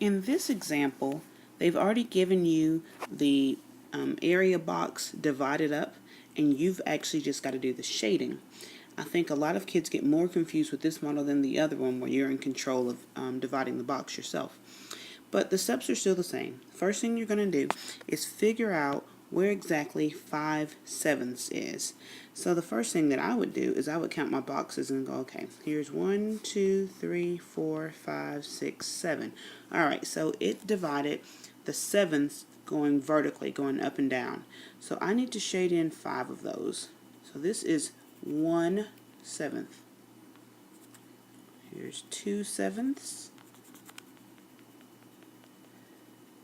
In this example, they've already given you the area box divided up, and you've actually just got to do the shading. I think a lot of kids get more confused with this model than the other one where you're in control of dividing the box yourself. But the steps are still the same. First thing you're going to do is figure out where exactly 5/7 is. So the first thing that I would do is I would count my boxes and go, okay, here's 1, 2, 3, 4, 5, 6, 7. Alright, so it divided the sevenths going vertically, going up and down. So I need to shade in 5 of those. So this is 1/7. Here's 2/7.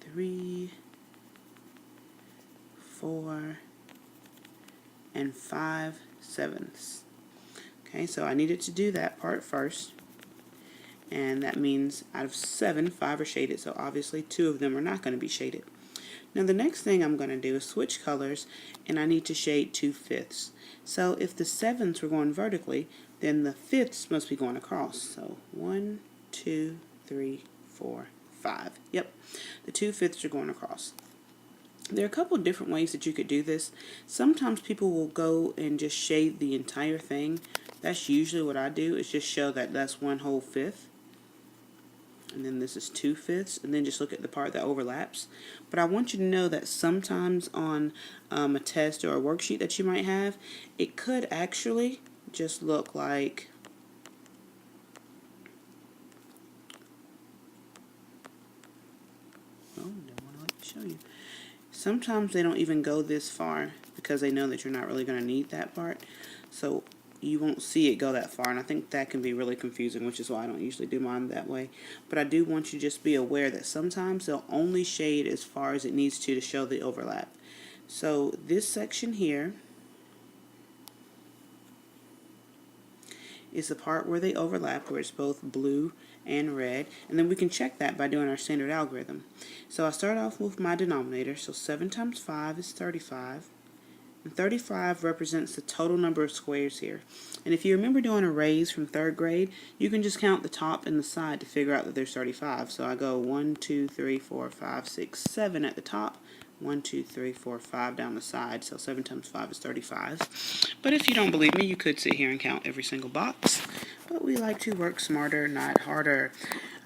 3, 4, and 5/7. Okay, so I needed to do that part first. And that means out of 7, 5 are shaded, so obviously 2 of them are not going to be shaded. Now the next thing I'm going to do is switch colors, and I need to shade 2/5. So if the 7s were going vertically, then the 5ths must be going across. So 1, 2, 3, 4, 5. Yep, the 2/5 are going across. There are a couple of different ways that you could do this. Sometimes people will go and just shade the entire thing. That's usually what I do, is just show that that's 1 whole 5th. And then this is 2/5, and then just look at the part that overlaps. But I want you to know that sometimes on a test or a worksheet that you might have, it could actually just look like show you. Sometimes they don't even go this far because they know that you're not really going to need that part. So you won't see it go that far, and I think that can be really confusing, which is why I don't usually do mine that way. But I do want you to just be aware that sometimes they'll only shade as far as it needs to show the overlap. So this section here is the part where they overlap, where it's both blue and red, and then we can check that by doing our standard algorithm. So I start off with my denominator, so 7 times 5 is 35, and 35 represents the total number of squares here. And if you remember doing arrays from 3rd grade, you can just count the top and the side to figure out that there's 35. So I go 1, 2, 3, 4, 5, 6, 7 at the top, 1, 2, 3, 4, 5 down the side, so 7 times 5 is 35. But if you don't believe me, you could sit here and count every single box. But we like to work smarter, not harder.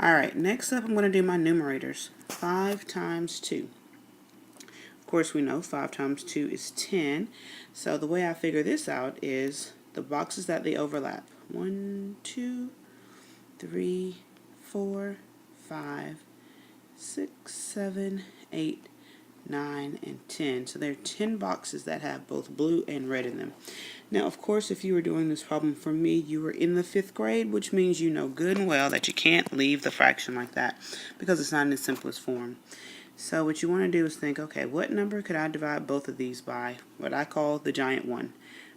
Alright, next up I'm going to do my numerators. 5 times 2. Of course we know 5 times 2 is 10. So the way I figure this out is the boxes that they overlap. 1, 2, 3, 4, 5, 6, 7, 8, 9, and 10. So there are 10 boxes that have both blue and red in them. Now, of course, if you were doing this problem for me, you were in the 5th grade, which means you know good and well that you can't leave the fraction like that because it's not in its simplest form. So what you want to do is think, okay, what number could I divide both of these by? What I call the giant 1.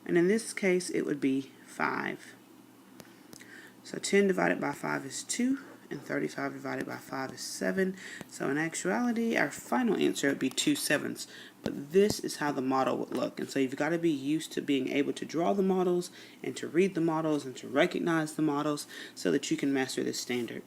And in this case, it would be 5. So 10 divided by 5 is 2. And 35 divided by 5 is 7. So in actuality, our final answer would be 2/7. But this is how the model would look. And so you've got to be used to being able to draw the models and to read the models and to recognize the models so that you can master this standard.